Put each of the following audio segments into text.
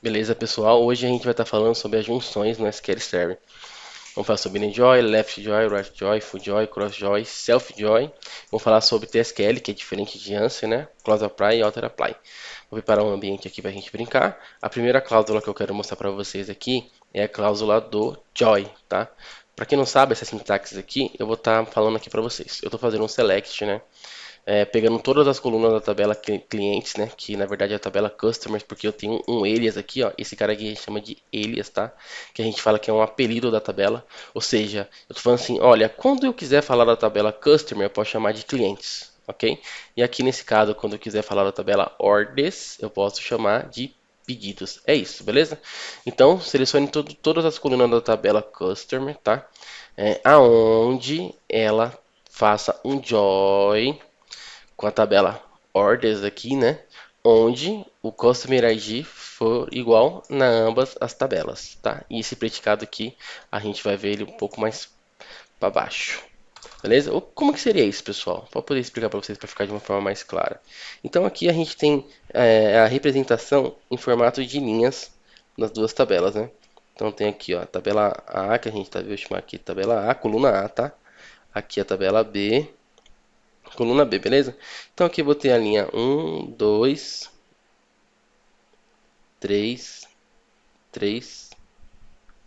Beleza, pessoal? Hoje a gente vai estar falando sobre as junções no SQL Server. Vamos falar sobre join, left join, right join, full join, cross join, self join. Vamos falar sobre TSQL, que é diferente de ANSI, né? Close apply e outer apply. Vou preparar um ambiente aqui para a gente brincar. A primeira cláusula que eu quero mostrar para vocês aqui é a cláusula do join, tá? Para quem não sabe, essa sintaxe aqui, eu vou estar falando aqui para vocês. Eu estou fazendo um select, né? Pegando todas as colunas da tabela clientes, né? Que na verdade é a tabela customers, porque eu tenho um alias aqui, ó. Esse cara aqui chama de alias, tá? Que a gente fala que é um apelido da tabela. Ou seja, eu tô falando assim, olha, quando eu quiser falar da tabela customer, eu posso chamar de clientes, ok? E aqui nesse caso, quando eu quiser falar da tabela orders, eu posso chamar de pedidos. É isso, beleza? Então, selecione todas as colunas da tabela customer, tá? Aonde ela faça um join com a tabela orders aqui, né? Onde o customer ID for igual na ambas as tabelas, tá? E esse predicado aqui, a gente vai ver ele um pouco mais para baixo. Beleza? Como que seria isso, pessoal? Para poder explicar para vocês, para ficar de uma forma mais clara. Então aqui a gente tem a representação em formato de linhas nas duas tabelas, né? Então tem aqui, ó, a tabela A, que a gente vou chamar aqui tabela A, coluna A, tá? Aqui a tabela B, coluna B, beleza? Então aqui eu vou ter a linha 1, 2, 3, 3,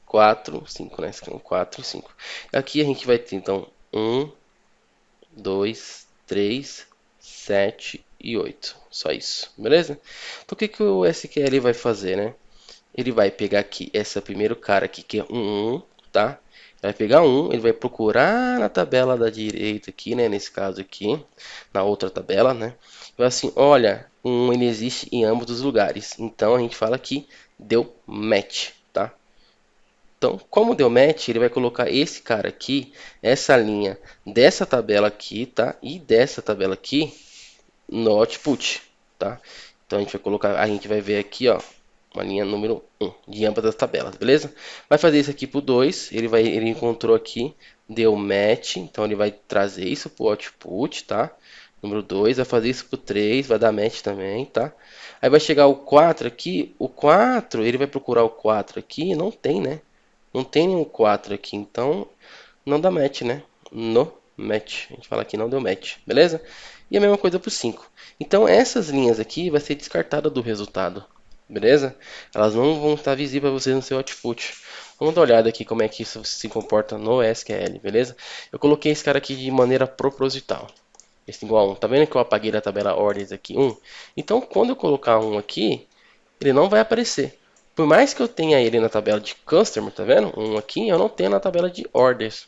4, 5, né? Esse aqui é um 4 e 5. Aqui a gente vai ter então 1, 2, 3, 7 e 8. Só isso, beleza? Então o que, que o SQL vai fazer, né? Ele vai pegar aqui esse primeiro cara aqui que é um 1, tá? Vai pegar um, ele vai procurar na tabela da direita aqui, né? Nesse caso aqui, na outra tabela, né? Vai assim, olha, um ele existe em ambos os lugares. Então a gente fala que deu match, tá? Então, como deu match, ele vai colocar esse cara aqui, essa linha dessa tabela aqui, tá? E dessa tabela aqui no output, tá? Então a gente vai colocar, a gente vai ver aqui, ó, uma linha número 1 de ambas as tabelas, beleza? Vai fazer isso aqui pro 2, ele encontrou aqui, deu match, então ele vai trazer isso pro output, tá? Número 2, vai fazer isso pro 3, vai dar match também, tá? Aí vai chegar o 4 aqui, o 4, ele vai procurar o 4 aqui, não tem, né? Não tem nenhum 4 aqui, então não dá match, né? No match. A gente fala que não deu match, beleza? E a mesma coisa para o 5. Então essas linhas aqui vai ser descartada do resultado, beleza? Elas não vão estar visíveis para vocês no seu output. Vamos dar uma olhada aqui como é que isso se comporta no SQL, beleza? Eu coloquei esse cara aqui de maneira proposital. Esse igual a 1. Tá vendo que eu apaguei da tabela ordens aqui 1? Então quando eu colocar 1 aqui, ele não vai aparecer. Por mais que eu tenha ele na tabela de customer, tá vendo? Um aqui, eu não tenho na tabela de orders.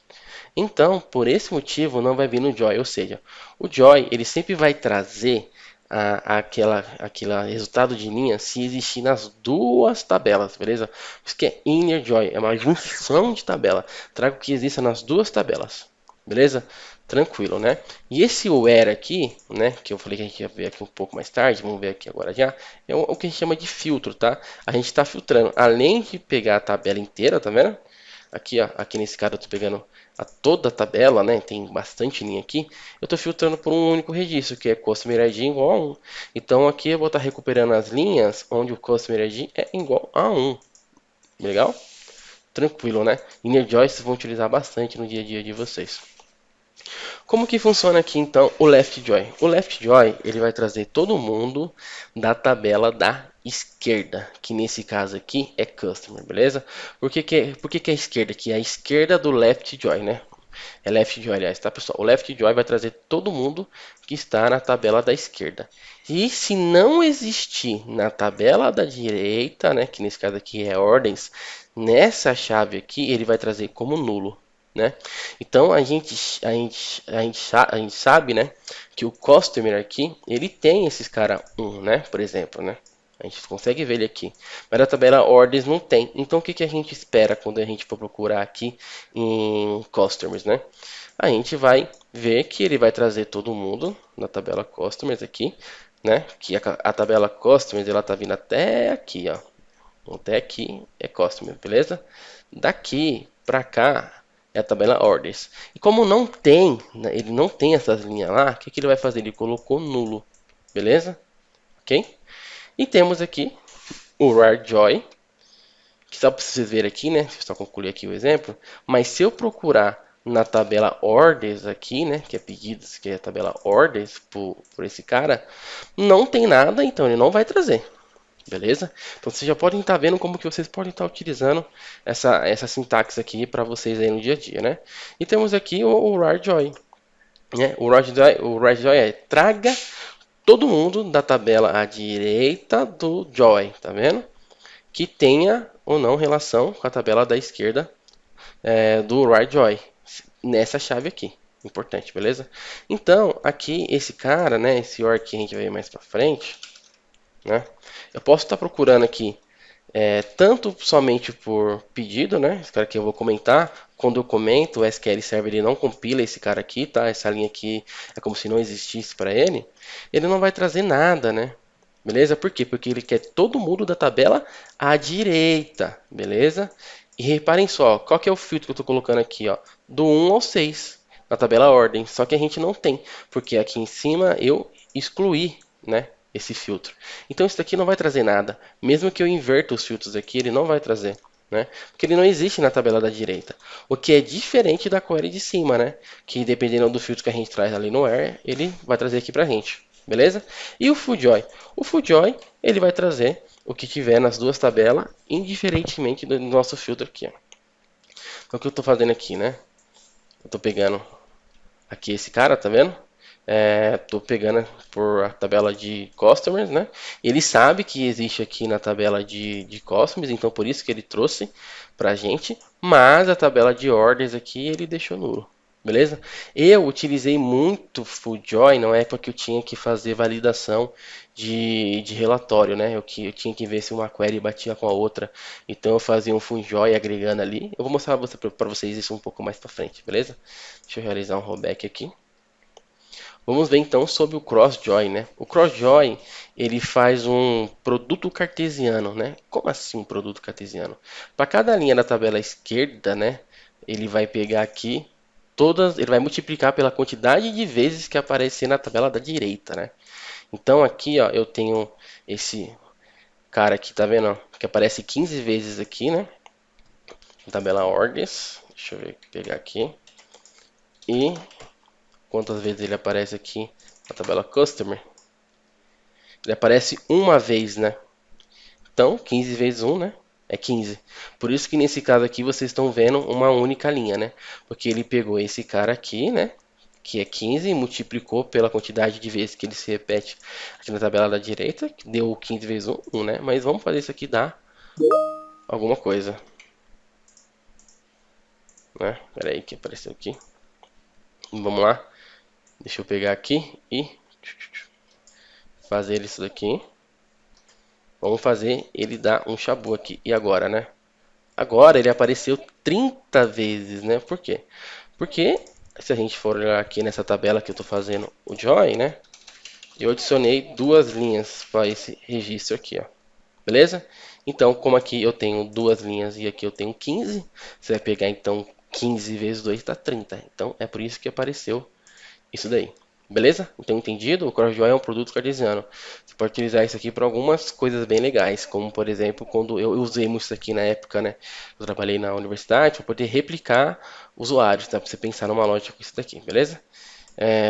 Então, por esse motivo, não vai vir no joy. Ou seja, o joy ele sempre vai trazer aquela resultado de linha se existir nas duas tabelas, beleza? Isso que é inner joy, é uma junção de tabela. Traga o que exista nas duas tabelas, beleza? Tranquilo, né? E esse where aqui, né, que eu falei que a gente ia ver aqui um pouco mais tarde, vamos ver aqui agora já, é o que a gente chama de filtro, tá? A gente está filtrando, além de pegar a tabela inteira, tá vendo? Aqui, ó, aqui nesse caso eu estou pegando toda a tabela, né? Tem bastante linha aqui. Eu estou filtrando por um único registro, que é Customer ID igual a 1. Então aqui eu vou estar recuperando as linhas onde o Customer ID é igual a 1. Legal? Tranquilo, né? Inner Joys vocês vão utilizar bastante no dia a dia de vocês. Como que funciona aqui então o left join? O left join ele vai trazer todo mundo da tabela da esquerda, que nesse caso aqui é customer, beleza? Por que é a esquerda aqui? É a esquerda do left join, né? É left join, aliás, tá pessoal? O left join vai trazer todo mundo que está na tabela da esquerda. E se não existir na tabela da direita, né, que nesse caso aqui é ordens, nessa chave aqui ele vai trazer como nulo, né? Então a gente sabe, né, que o customer aqui ele tem esses cara 1, né, por exemplo, né? A gente consegue ver ele aqui. Mas na tabela ordens não tem. Então o que, que a gente espera quando a gente for procurar aqui em customers, né? A gente vai ver que ele vai trazer todo mundo na tabela customers aqui, né? Que a tabela customers ela tá vindo até aqui, ó. Até aqui é customer, beleza? Daqui para cá é a tabela orders. E como não tem, né, ele não tem essas linhas lá, o que, que ele vai fazer? Ele colocou nulo, beleza? Ok? E temos aqui o RarJoy, que só para vocês verem aqui, né? Deixa eu só concluir aqui o exemplo. Mas se eu procurar na tabela orders aqui, né? Que é pedidos, que é a tabela orders por esse cara, não tem nada, então ele não vai trazer. Beleza? Então vocês já podem estar vendo como que vocês podem estar utilizando essa sintaxe aqui para vocês aí no dia a dia, né? E temos aqui o RarJoy, né? O RarJoy é traga todo mundo da tabela à direita do Joy, tá vendo? Que tenha ou não relação com a tabela da esquerda do RarJoy, nessa chave aqui. Importante, beleza? Então, aqui, esse cara, né? Esse OR que a gente vai ver mais pra frente, né? Eu posso estar procurando aqui tanto somente por pedido, né? Esse cara aqui eu vou comentar. Quando eu comento, o SQL Server ele não compila esse cara aqui, tá? Essa linha aqui é como se não existisse para ele. Ele não vai trazer nada, né? Beleza? Por quê? Porque ele quer todo mundo da tabela à direita, beleza? E reparem só, qual que é o filtro que eu estou colocando aqui, ó? Do 1 ao 6, na tabela ordem. Só que a gente não tem, porque aqui em cima eu excluí, né? Esse filtro. Então isso daqui não vai trazer nada. Mesmo que eu inverta os filtros aqui, ele não vai trazer, né? Porque ele não existe na tabela da direita. O que é diferente da query de cima, né? Que dependendo do filtro que a gente traz ali no where, ele vai trazer aqui pra gente. Beleza? E o FullJoy? O FullJoy, ele vai trazer o que tiver nas duas tabelas, indiferentemente do nosso filtro aqui. Ó. Então, o que eu estou fazendo aqui, né? Eu estou pegando aqui esse cara, tá vendo? Estou pegando por a tabela de customers, né? Ele sabe que existe aqui na tabela de customers, então por isso que ele trouxe pra gente, mas a tabela de ordens aqui ele deixou nulo. Beleza? Eu utilizei muito FullJoy, não é porque eu tinha que fazer validação de relatório, né? Eu tinha que ver se uma query batia com a outra. Então eu fazia um FullJoy agregando ali. Eu vou mostrar para vocês isso um pouco mais para frente, beleza? Deixa eu realizar um rollback aqui. Vamos ver então sobre o CrossJoy, né? O CrossJoy, ele faz um produto cartesiano, né? Como assim um produto cartesiano? Para cada linha da tabela esquerda, né? Ele vai pegar aqui todas, ele vai multiplicar pela quantidade de vezes que aparecer na tabela da direita, né? Então aqui, ó, eu tenho esse cara aqui, tá vendo? Ó, que aparece 15 vezes aqui, né? Na tabela ordens. Deixa eu ver, pegar aqui. E quantas vezes ele aparece aqui na tabela customer? Ele aparece uma vez, né? Então, 15 vezes 1, né? É 15. Por isso que nesse caso aqui vocês estão vendo uma única linha, né? Porque ele pegou esse cara aqui, né? Que é 15 e multiplicou pela quantidade de vezes que ele se repete aqui na tabela da direita, que deu 15 vezes 1, né? Mas vamos fazer isso aqui dar alguma coisa, né? Pera aí que apareceu aqui. Vamos lá. Deixa eu pegar aqui e fazer isso daqui. Vamos fazer ele dar um chabu aqui. E agora, né? Agora ele apareceu 30 vezes, né? Por quê? Porque se a gente for olhar aqui nessa tabela que eu estou fazendo o join, né? Eu adicionei duas linhas para esse registro aqui, ó. Beleza? Então, como aqui eu tenho duas linhas e aqui eu tenho 15, você vai pegar então 15 vezes 2 dá 30. Então, é por isso que apareceu isso daí. Beleza? Então, entendido? O CrossJoy é um produto cartesiano. Você pode utilizar isso aqui para algumas coisas bem legais, como por exemplo, quando eu usei isso aqui na época, né? Eu trabalhei na universidade para poder replicar usuários, tá? Para você pensar numa lógica com isso daqui, beleza?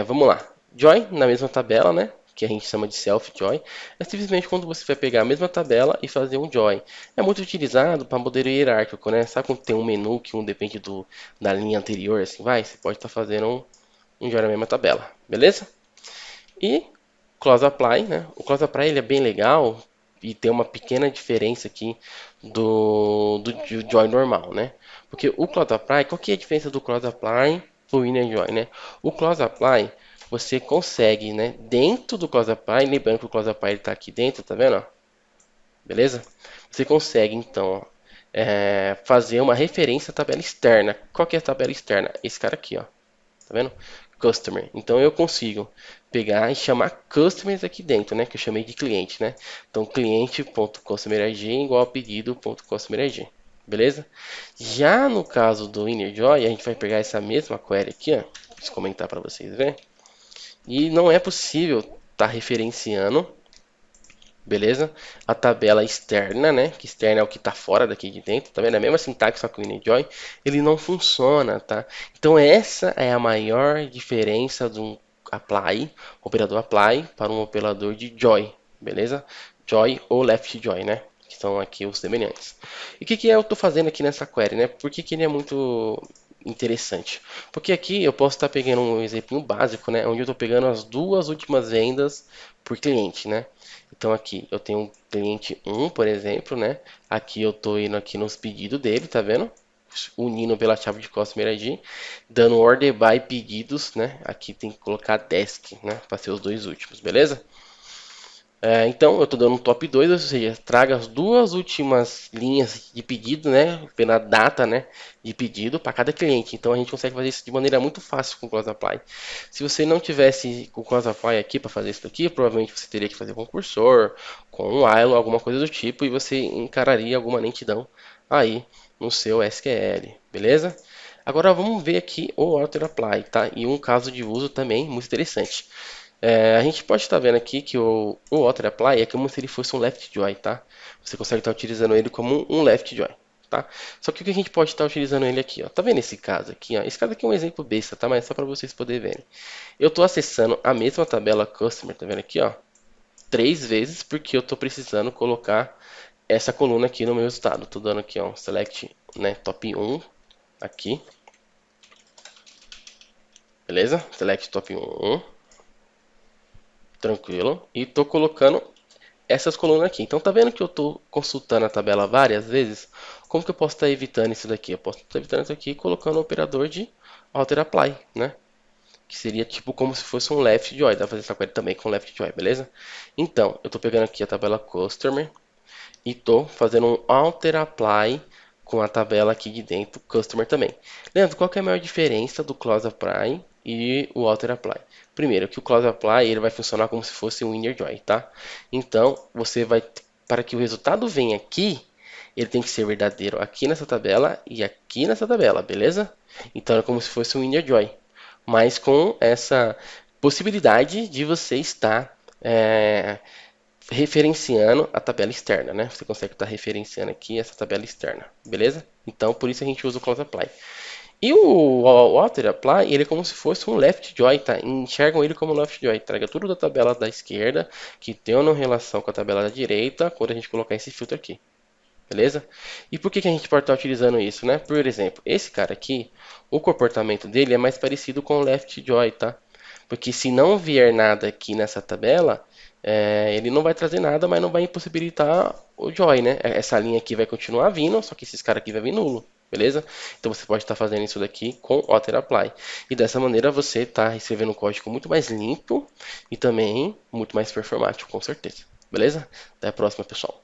Vamos lá. Join na mesma tabela, né? Que a gente chama de self-join. É simplesmente quando você vai pegar a mesma tabela e fazer um join. É muito utilizado para modelo hierárquico, né? Sabe quando tem um menu que um depende da linha anterior, assim vai? Você pode estar fazendo um join na mesma tabela, beleza? E Close Apply, né? O Close Apply ele é bem legal e tem uma pequena diferença aqui do Join normal, né? Porque o Close Apply, qual que é a diferença do Close Apply pro Inner Join, né? O Close Apply, você consegue, né? Dentro do Close Apply, lembrando que o Close Apply está aqui dentro, tá vendo? Beleza? Você consegue, então, fazer uma referência à tabela externa. Qual que é a tabela externa? Esse cara aqui, ó. Tá vendo? Customer. Então eu consigo pegar e chamar customers aqui dentro, né? Que eu chamei de cliente, né? Então cliente.customerID igual a pedido.customerID. Beleza? Já no caso do InnerJoy, a gente vai pegar essa mesma query aqui, ó. Deixa eu comentar para vocês verem. E não é possível estar referenciando beleza? A tabela externa, né? Que externa é o que está fora daqui de dentro, tá vendo? É a mesma sintaxe, só que o InnerJoin, ele não funciona, tá? Então essa é a maior diferença de um apply, operador apply, para um operador de join, beleza? Join ou left join, né? Que são aqui os semelhantes. E o que eu estou fazendo aqui nessa query, né? Por que ele é muito interessante? Porque aqui eu posso estar pegando um exemplo básico, né? Onde eu estou pegando as duas últimas vendas por cliente, né? Então aqui eu tenho um cliente 1, por exemplo, né? Aqui eu estou indo aqui nos pedidos dele, tá vendo? Unindo pela chave de Customer ID, dando order by pedidos, né? Aqui tem que colocar desk, né? Para ser os dois últimos, beleza? Então, eu estou dando um top 2, ou seja, traga as duas últimas linhas de pedido, né, pela data, né, de pedido para cada cliente. Então, a gente consegue fazer isso de maneira muito fácil com o Cross Apply. Se você não tivesse com o Cross Apply aqui para fazer isso aqui, provavelmente você teria que fazer com um cursor, com um ILO, alguma coisa do tipo, e você encararia alguma lentidão aí no seu SQL, beleza? Agora vamos ver aqui o Auto Apply, tá? E um caso de uso também muito interessante. A gente pode estar vendo aqui que o Auto Apply é como se ele fosse um left join, tá? Você consegue estar utilizando ele como um left join, tá? Só que o que a gente pode estar utilizando ele aqui, ó? Tá vendo esse caso aqui, ó? Esse caso aqui é um exemplo besta, tá? Mas é só para vocês poderem verem. Eu estou acessando a mesma tabela Customer, tá vendo aqui, ó? 3 vezes porque eu estou precisando colocar essa coluna aqui no meu resultado. Estou dando aqui, ó, select, né, top 1 aqui, beleza? Select top 1, tranquilo. E estou colocando essas colunas aqui. Então tá vendo que eu estou consultando a tabela várias vezes? Como que eu posso estar evitando isso daqui? Eu posso estar evitando isso aqui colocando o operador de alter apply, né? Que seria tipo como se fosse um left join. Dá pra fazer essa query também com left join, beleza? Então, eu estou pegando aqui a tabela customer e estou fazendo um alter apply com a tabela aqui de dentro, customer também. Leandro, qual que é a maior diferença do close apply e o alter apply? Primeiro, que o close apply ele vai funcionar como se fosse um inner join, tá? Então, você vai, para que o resultado venha aqui, ele tem que ser verdadeiro aqui nessa tabela e aqui nessa tabela, beleza? Então, é como se fosse um inner join, mas com essa possibilidade de você estar referenciando a tabela externa, né? Você consegue estar referenciando aqui essa tabela externa, beleza? Então, por isso a gente usa o close apply. E o auto apply, ele é como se fosse um left join, tá? Enxergam ele como left join. Traga tudo da tabela da esquerda, que tem uma relação com a tabela da direita, quando a gente colocar esse filtro aqui. Beleza? E por que a gente pode estar utilizando isso, né? Por exemplo, esse cara aqui, o comportamento dele é mais parecido com o left join, tá? Porque se não vier nada aqui nessa tabela, ele não vai trazer nada, mas não vai impossibilitar o join, né? Essa linha aqui vai continuar vindo, só que esses caras aqui vai vir nulo, beleza? Então você pode estar fazendo isso daqui com Auto Apply. E dessa maneira você está escrevendo um código muito mais limpo e também muito mais performático, com certeza. Beleza? Até a próxima, pessoal.